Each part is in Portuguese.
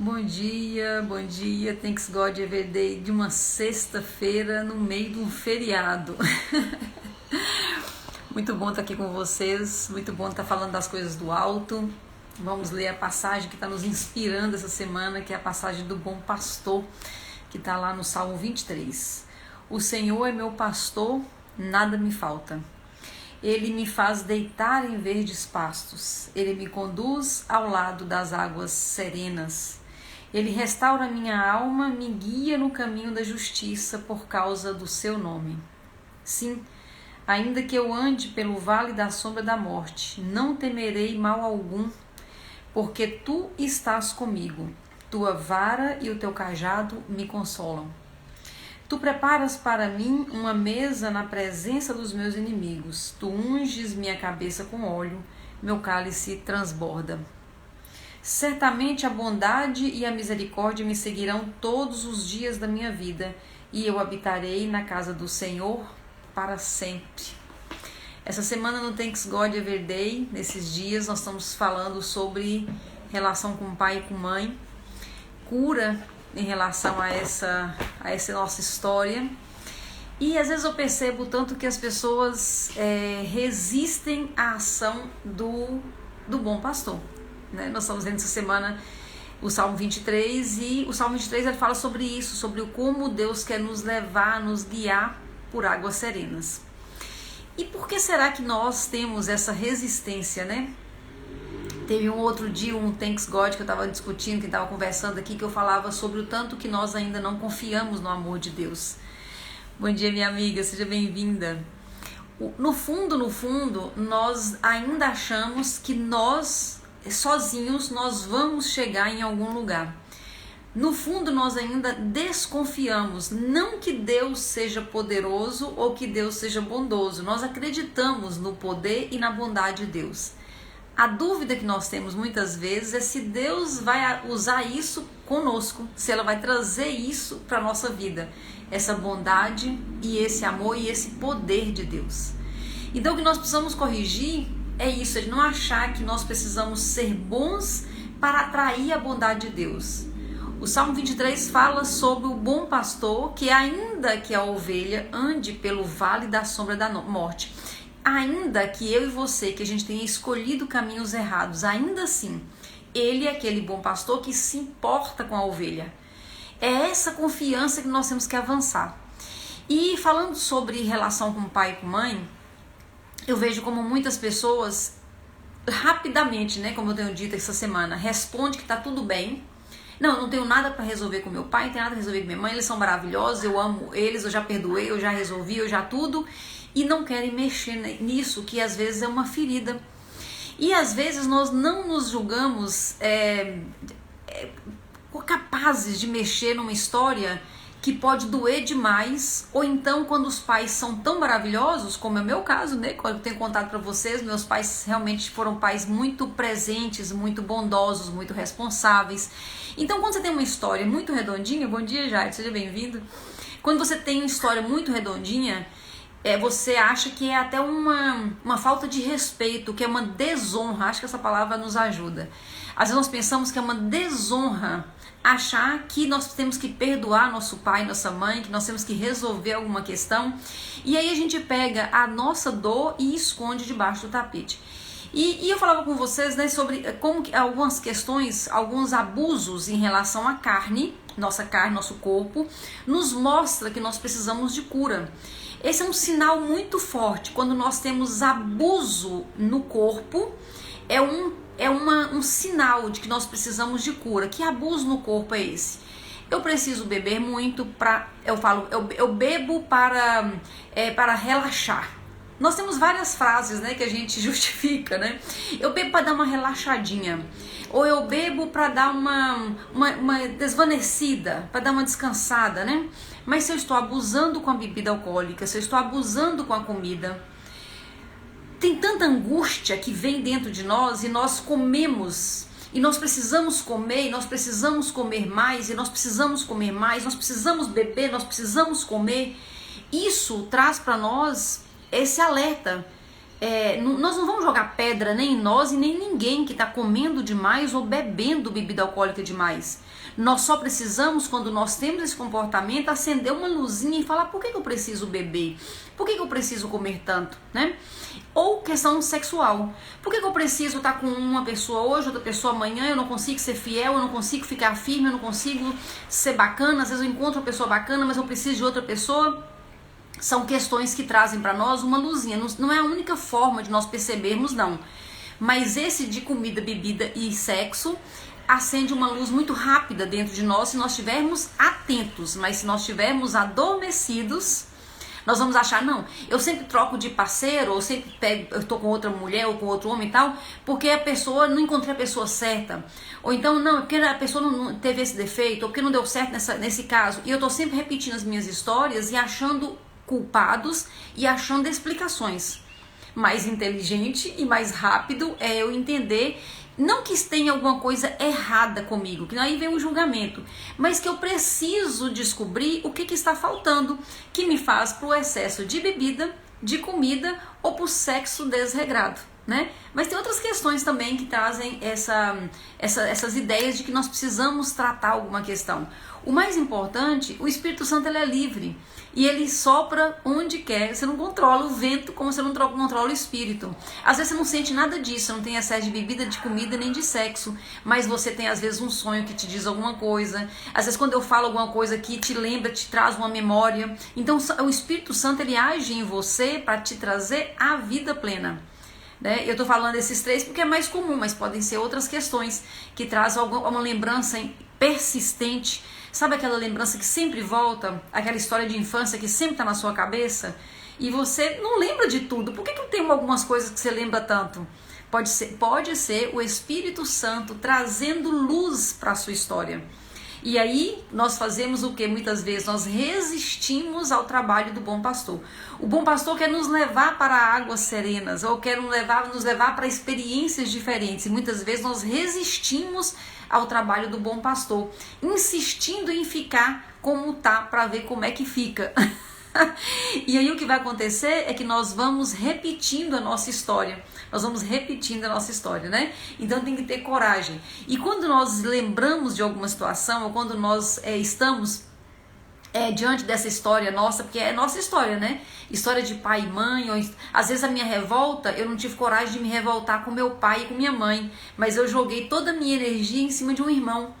Bom dia, Thanks God Every Day de uma sexta-feira no meio de um feriado. Muito bom estar aqui com vocês, muito bom estar falando das coisas do alto. Vamos ler a passagem que está nos inspirando essa semana, que é a passagem do bom pastor, que está lá no Salmo 23. O Senhor é meu pastor, nada me falta. Ele me faz deitar em verdes pastos. Ele me conduz ao lado das águas serenas. Ele restaura minha alma, me guia no caminho da justiça por causa do seu nome. Sim, ainda que eu ande pelo vale da sombra da morte, não temerei mal algum, porque tu estás comigo. Tua vara e o teu cajado me consolam. Tu preparas para mim uma mesa na presença dos meus inimigos. Tu unges minha cabeça com óleo, meu cálice transborda. Certamente a bondade e a misericórdia me seguirão todos os dias da minha vida, e eu habitarei na casa do Senhor para sempre. Essa semana no Thanks God Every Day, nesses dias, nós estamos falando sobre relação com pai e com mãe, cura em relação a essa nossa história. E às vezes eu percebo tanto que as pessoas resistem à ação do bom pastor, né? Nós estamos vendo essa semana o Salmo 23 e o Salmo 23 ele fala sobre isso, sobre como Deus quer nos levar, nos guiar por águas serenas. E por que será que nós temos essa resistência, né? Teve um outro dia, um Thanks God que eu estava discutindo, que estava conversando aqui, que eu falava sobre o tanto que nós ainda não confiamos no amor de Deus. Bom dia, minha amiga, seja bem-vinda. No fundo, nós ainda achamos que nós, sozinhos, nós vamos chegar em algum lugar. No fundo, nós ainda desconfiamos, não que Deus seja poderoso ou que Deus seja bondoso. Nós acreditamos no poder e na bondade de Deus. A dúvida que nós temos muitas vezes é se Deus vai usar isso conosco, se ela vai trazer isso para a nossa vida, essa bondade e esse amor e esse poder de Deus. Então o que nós precisamos corrigir é isso, é de não achar que nós precisamos ser bons para atrair a bondade de Deus. O Salmo 23 fala sobre o bom pastor que ainda que a ovelha ande pelo vale da sombra da morte, ainda que eu e você, que a gente tenha escolhido caminhos errados, ainda assim, ele é aquele bom pastor que se importa com a ovelha. É essa confiança que nós temos que avançar. E falando sobre relação com pai e com mãe, eu vejo como muitas pessoas, rapidamente, né, como eu tenho dito essa semana, responde que tá tudo bem. Não, eu não tenho nada para resolver com meu pai, não tenho nada para resolver com minha mãe, eles são maravilhosos, eu amo eles, eu já perdoei, eu já resolvi, eu já tudo. E não querem mexer nisso, que às vezes é uma ferida. E às vezes nós não nos julgamos capazes de mexer numa história que pode doer demais, ou então quando os pais são tão maravilhosos, como é o meu caso, né? Quando eu tenho contado para vocês, meus pais realmente foram pais muito presentes, muito bondosos, muito responsáveis. Então quando você tem uma história muito redondinha, bom dia Jair, seja bem-vindo. Quando você tem uma história muito redondinha, você acha que é até uma falta de respeito, que é uma desonra. Acho que essa palavra nos ajuda. Às vezes nós pensamos que é uma desonra achar que nós temos que perdoar nosso pai, nossa mãe, que nós temos que resolver alguma questão. E aí a gente pega a nossa dor e esconde debaixo do tapete. E eu falava com vocês, né, sobre como que algumas questões, alguns abusos em relação à carne, nosso corpo, nos mostra que nós precisamos de cura. Esse é um sinal muito forte. Quando nós temos abuso no corpo, é um sinal de que nós precisamos de cura. Que abuso no corpo é esse? Eu preciso beber muito eu bebo para relaxar. Nós temos várias frases, né, que a gente justifica, né? Eu bebo para dar uma relaxadinha. Ou eu bebo para dar uma desvanecida, para dar uma descansada, né? Mas se eu estou abusando com a bebida alcoólica, se eu estou abusando com a comida, tem tanta angústia que vem dentro de nós e nós comemos. E nós precisamos comer, e nós precisamos comer mais, e nós precisamos comer mais, nós precisamos beber, nós precisamos comer. Isso traz para nós esse alerta. nós não vamos jogar pedra nem em nós e nem em ninguém que está comendo demais ou bebendo bebida alcoólica demais. Nós só precisamos, quando nós temos esse comportamento, acender uma luzinha e falar: por que eu preciso beber? Por que eu preciso comer tanto? Né? Ou questão sexual. Por que eu preciso estar com uma pessoa hoje, outra pessoa amanhã? Eu não consigo ser fiel, eu não consigo ficar firme, eu não consigo ser bacana. Às vezes eu encontro uma pessoa bacana, mas eu preciso de outra pessoa. São questões que trazem para nós uma luzinha. Não é a única forma de nós percebermos, não. Mas esse de comida, bebida e sexo acende uma luz muito rápida dentro de nós se nós estivermos atentos. Mas se nós estivermos adormecidos, nós vamos achar: não, eu sempre troco de parceiro, ou sempre eu tô com outra mulher ou com outro homem e tal, porque a pessoa, não encontrei a pessoa certa. Ou então, não, porque a pessoa não teve esse defeito, ou porque não deu certo nesse caso. E eu tô sempre repetindo as minhas histórias e achando culpados e achando explicações. Mais inteligente e mais rápido é eu entender, não que tenha alguma coisa errada comigo, que aí vem um julgamento, mas que eu preciso descobrir o que está faltando, que me faz para o excesso de bebida, de comida ou para o sexo desregrado, né? Mas tem outras questões também que trazem essas ideias de que nós precisamos tratar alguma questão. O mais importante, o Espírito Santo, ele é livre e ele sopra onde quer. Você não controla o vento como você não controla o espírito. Às vezes você não sente nada disso, você não tem excesso de bebida, de comida nem de sexo, mas você tem às vezes um sonho que te diz alguma coisa. Às vezes quando eu falo alguma coisa que te lembra, te traz uma memória. Então o Espírito Santo, ele age em você para te trazer a vida plena. Eu estou falando desses três porque é mais comum, mas podem ser outras questões que trazem uma lembrança persistente. Sabe aquela lembrança que sempre volta? Aquela história de infância que sempre está na sua cabeça? E você não lembra de tudo. Por que tem algumas coisas que você lembra tanto? Pode ser o Espírito Santo trazendo luz para a sua história. E aí nós fazemos o que? Muitas vezes nós resistimos ao trabalho do bom pastor. O bom pastor quer nos levar para águas serenas, ou quer nos levar para experiências diferentes. E muitas vezes nós resistimos ao trabalho do bom pastor, insistindo em ficar como tá, para ver como é que fica. E aí o que vai acontecer é que nós vamos repetindo a nossa história. Né? Então tem que ter coragem. E quando nós lembramos de alguma situação, ou quando nós estamos diante dessa história nossa, porque é nossa história, né? História de pai e mãe, ou, às vezes a minha revolta, eu não tive coragem de me revoltar com meu pai e com minha mãe, mas eu joguei toda a minha energia em cima de um irmão.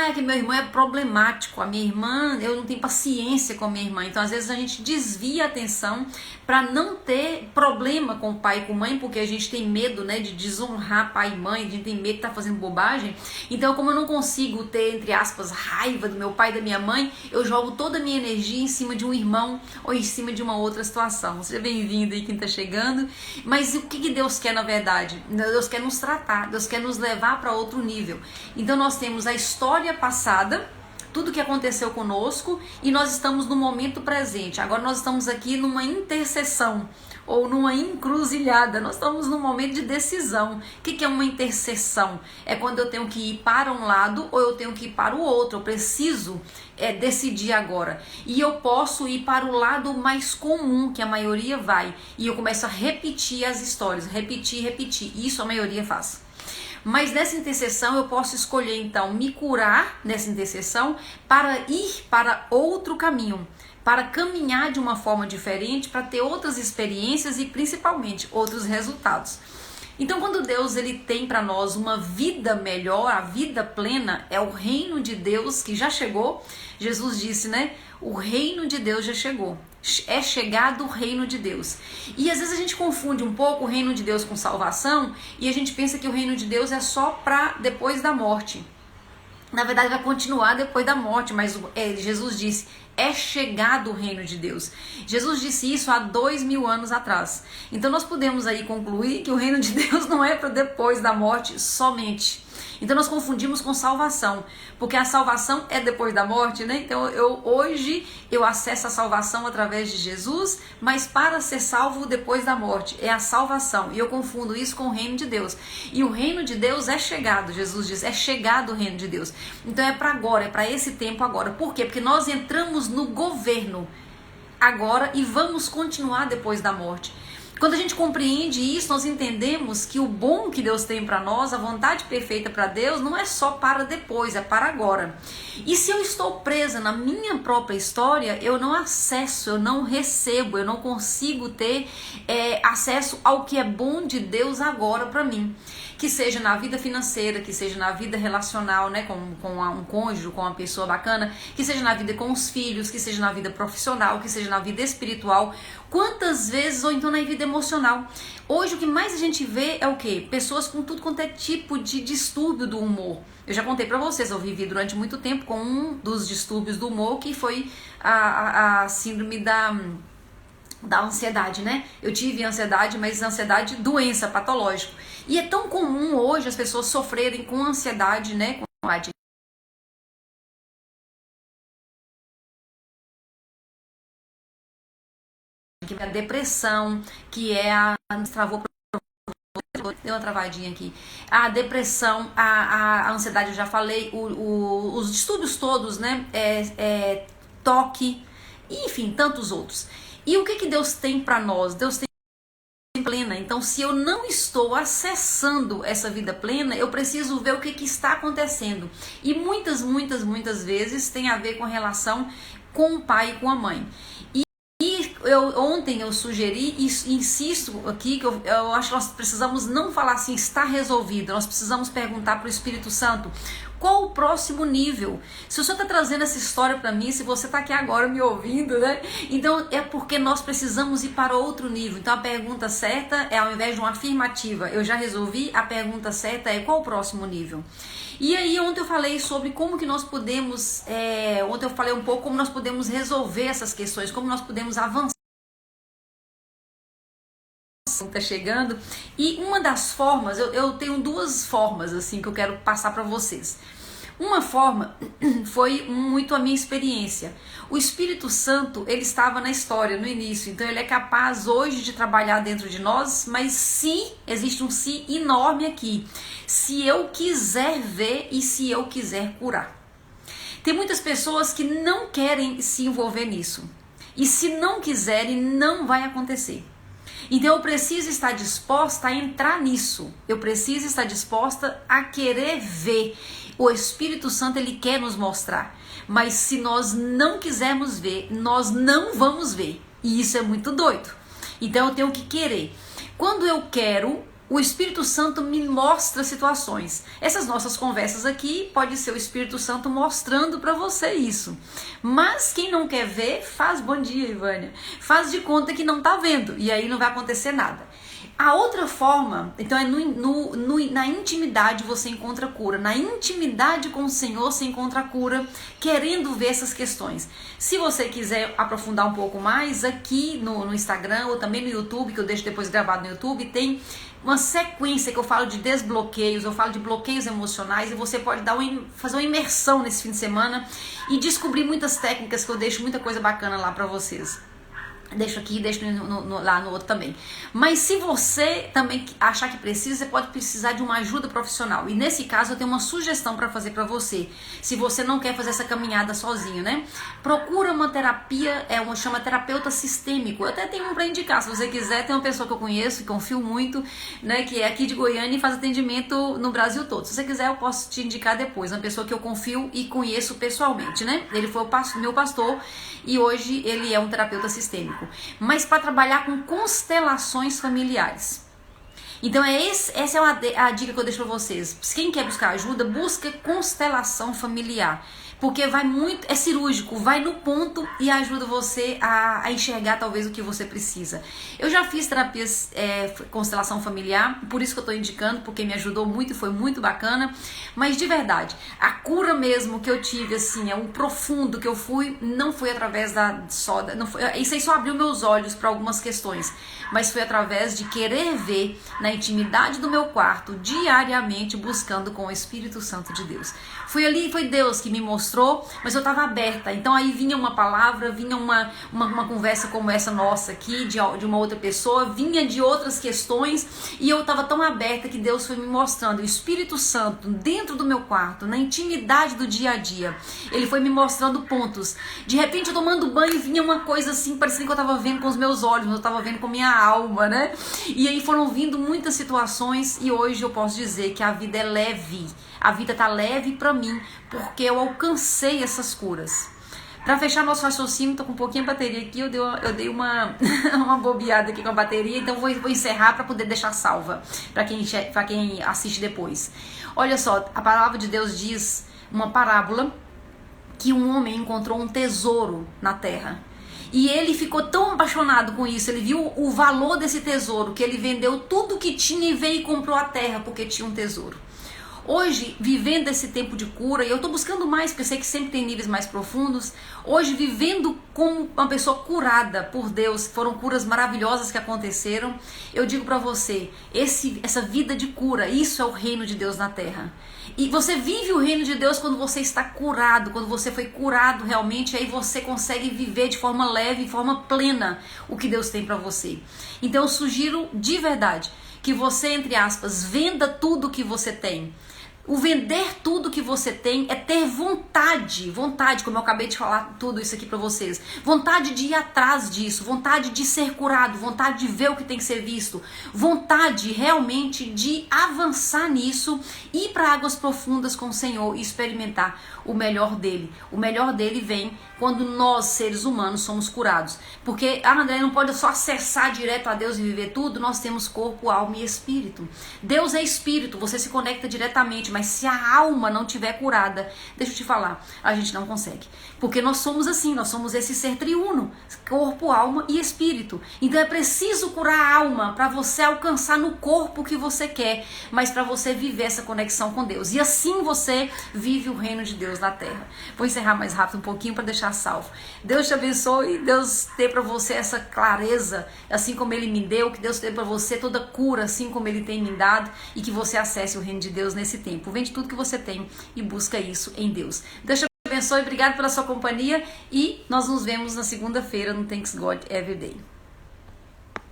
É que meu irmão é problemático, a minha irmã, eu não tenho paciência com a minha irmã. Então às vezes a gente desvia a atenção para não ter problema com o pai e com a mãe, porque a gente tem medo, né, de desonrar pai e mãe, a gente tem medo de estar fazendo bobagem. Então, como eu não consigo ter, entre aspas, raiva do meu pai e da minha mãe, eu jogo toda a minha energia em cima de um irmão ou em cima de uma outra situação. Seja bem-vindo aí quem está chegando. Mas o que Deus quer na verdade? Deus quer nos tratar, Deus quer nos levar para outro nível. Então nós temos a história passada, tudo que aconteceu conosco, e nós estamos no momento presente. Agora nós estamos aqui numa intercessão ou numa encruzilhada, nós estamos num momento de decisão. O que é uma intercessão? É quando eu tenho que ir para um lado ou eu tenho que ir para o outro. Eu preciso decidir agora, e eu posso ir para o lado mais comum que a maioria vai, e eu começo a repetir as histórias, repetir, isso a maioria faz. Mas nessa intercessão eu posso escolher então me curar nessa intercessão para ir para outro caminho, para caminhar de uma forma diferente, para ter outras experiências e principalmente outros resultados. Então quando Deus ele tem para nós uma vida melhor, a vida plena, é o reino de Deus que já chegou. Jesus disse, né? O reino de Deus já chegou. É chegado o reino de Deus. E às vezes a gente confunde um pouco o reino de Deus com salvação, e a gente pensa que o reino de Deus é só para depois da morte. Na verdade vai continuar depois da morte, mas Jesus disse, é chegado o reino de Deus. Jesus disse isso há 2000 anos atrás. Então nós podemos aí concluir que o reino de Deus não é para depois da morte somente. Então nós confundimos com salvação, porque a salvação é depois da morte, né? Então hoje eu acesso a salvação através de Jesus, mas para ser salvo depois da morte é a salvação, e eu confundo isso com o reino de Deus. E o reino de Deus é chegado, Jesus diz, é chegado o reino de Deus. Então é para agora, é para esse tempo agora. Por quê? Porque nós entramos no governo agora e vamos continuar depois da morte. Quando a gente compreende isso, nós entendemos que o bom que Deus tem para nós, a vontade perfeita para Deus, não é só para depois, é para agora. E se eu estou presa na minha própria história, eu não acesso, eu não recebo, eu não consigo ter acesso ao que é bom de Deus agora para mim. Que seja na vida financeira, que seja na vida relacional, né, com um cônjuge, com uma pessoa bacana, que seja na vida com os filhos, que seja na vida profissional, que seja na vida espiritual. Quantas vezes, ou então na vida emocional. Hoje o que mais a gente vê é o quê? Pessoas com tudo quanto é tipo de distúrbio do humor. Eu já contei pra vocês, eu vivi durante muito tempo com um dos distúrbios do humor, que foi a síndrome da ansiedade, né? Eu tive ansiedade, mas ansiedade doença, patológico. E é tão comum hoje as pessoas sofrerem com ansiedade, né? Com a depressão, que é a... Travou, deu uma travadinha aqui. A depressão, a ansiedade, eu já falei, os distúrbios todos, né? Toque, enfim, tantos outros. E o que Deus tem para nós? Deus tem plena. Então, se eu não estou acessando essa vida plena, eu preciso ver o que está acontecendo. E muitas vezes tem a ver com relação com o pai e com a mãe. Ontem eu sugeri e insisto aqui que eu acho que nós precisamos não falar assim, está resolvido. Nós precisamos perguntar para o Espírito Santo qual o próximo nível. Se o Senhor está trazendo essa história para mim, se você está aqui agora me ouvindo, né? Então é porque nós precisamos ir para outro nível. Então a pergunta certa é, ao invés de uma afirmativa, eu já resolvi, a pergunta certa é qual o próximo nível. E aí ontem eu falei sobre como que nós podemos, ontem eu falei um pouco como nós podemos resolver essas questões, como nós podemos avançar. Tá chegando. E uma das formas, eu tenho duas formas assim que eu quero passar para vocês. Uma forma foi muito a minha experiência. O Espírito Santo, ele estava na história no início, então ele é capaz hoje de trabalhar dentro de nós, mas se existe um se enorme aqui, se eu quiser ver e se eu quiser curar. Tem muitas pessoas que não querem se envolver nisso. E se não quiserem, não vai acontecer. Então eu preciso estar disposta a entrar nisso. Eu preciso estar disposta a querer ver. O Espírito Santo, ele quer nos mostrar. Mas se nós não quisermos ver, nós não vamos ver. E isso é muito doido. Então eu tenho que querer. Quando eu quero, o Espírito Santo me mostra situações. Essas nossas conversas aqui pode ser o Espírito Santo mostrando para você isso. Mas quem não quer ver, faz bom dia, Ivânia. Faz de conta que não tá vendo e aí não vai acontecer nada. A outra forma, então é na intimidade você encontra cura. Na intimidade com o Senhor você encontra cura, querendo ver essas questões. Se você quiser aprofundar um pouco mais, aqui no Instagram ou também no YouTube, que eu deixo depois gravado no YouTube, tem uma sequência que eu falo de desbloqueios, eu falo de bloqueios emocionais e você pode fazer uma imersão nesse fim de semana e descobrir muitas técnicas que eu deixo muita coisa bacana lá pra vocês. Deixo aqui e deixo lá no outro também. Mas se você também achar que precisa, você pode precisar de uma ajuda profissional. E nesse caso eu tenho uma sugestão para fazer para você. Se você não quer fazer essa caminhada sozinho, né? Procura uma terapia, chama terapeuta sistêmico. Eu até tenho um para indicar, se você quiser. Tem uma pessoa que eu conheço, que confio muito, né? Que é aqui de Goiânia e faz atendimento no Brasil todo. Se você quiser, eu posso te indicar depois. Uma pessoa que eu confio e conheço pessoalmente, né? Ele foi meu pastor e hoje ele é um terapeuta sistêmico. Mas para trabalhar com constelações familiares. Então essa é a dica que eu deixo para vocês. Quem quer buscar ajuda, busca constelação familiar. Porque é cirúrgico, vai no ponto e ajuda você a enxergar talvez o que você precisa. Eu já fiz terapias constelação familiar, por isso que eu estou indicando, porque me ajudou muito e foi muito bacana. Mas de verdade, a cura mesmo que eu tive, assim, o profundo que eu fui, não foi através isso aí só abriu meus olhos para algumas questões. Mas foi através de querer ver na na intimidade do meu quarto, diariamente buscando com o Espírito Santo de Deus. Fui ali, foi Deus que me mostrou, mas eu estava aberta. Então aí vinha uma palavra, vinha uma conversa como essa nossa aqui, de uma outra pessoa, vinha de outras questões, e eu estava tão aberta que Deus foi me mostrando. O Espírito Santo, dentro do meu quarto, na intimidade do dia a dia, ele foi me mostrando pontos. De repente, eu tomando banho, vinha uma coisa assim, parecendo que eu estava vendo com os meus olhos, mas eu estava vendo com minha alma, né? E aí foram vindo muitas situações, e hoje eu posso dizer que a vida é leve. A vida tá leve para mim, porque eu alcancei essas curas. Para fechar nosso raciocínio, tô com um pouquinho de bateria aqui, eu dei uma bobeada aqui com a bateria, então vou encerrar para poder deixar salva para quem assiste depois. Olha só, a palavra de Deus diz uma parábola que um homem encontrou um tesouro na terra. E ele ficou tão apaixonado com isso, ele viu o valor desse tesouro, que ele vendeu tudo que tinha e veio e comprou a terra, porque tinha um tesouro. Hoje, vivendo esse tempo de cura, e eu estou buscando mais, porque eu sei que sempre tem níveis mais profundos, hoje vivendo como uma pessoa curada por Deus, foram curas maravilhosas que aconteceram, eu digo para você, essa vida de cura, isso é o reino de Deus na terra. E você vive o reino de Deus quando você está curado, quando você foi curado realmente, aí você consegue viver de forma leve, de forma plena o que Deus tem para você. Então eu sugiro de verdade que você, entre aspas, venda tudo que você tem. O vender tudo que você tem é ter vontade, como eu acabei de falar tudo isso aqui para vocês, vontade de ir atrás disso, vontade de ser curado, vontade de ver o que tem que ser visto, vontade realmente de avançar nisso, ir para águas profundas com o Senhor e experimentar o melhor dele. O melhor dele vem quando nós, seres humanos, somos curados. Porque, André, não pode só acessar direto a Deus e viver tudo, nós temos corpo, alma e espírito. Deus é espírito, você se conecta diretamente, mas se a alma não tiver curada, deixa eu te falar, a gente não consegue. Porque nós somos assim, nós somos esse ser triuno, corpo, alma e espírito. Então é preciso curar a alma para você alcançar no corpo o que você quer, mas para você viver essa conexão com Deus. E assim você vive o reino de Deus na terra. Vou encerrar mais rápido um pouquinho para deixar salvo. Deus te abençoe, Deus dê para você essa clareza, assim como Ele me deu, que Deus dê para você toda cura, assim como Ele tem me dado, e que você acesse o reino de Deus nesse tempo. Vende tudo que você tem e busca isso em Deus. Deus te abençoe, obrigado pela sua companhia, e nós nos vemos na segunda-feira no Thanks God Every Day.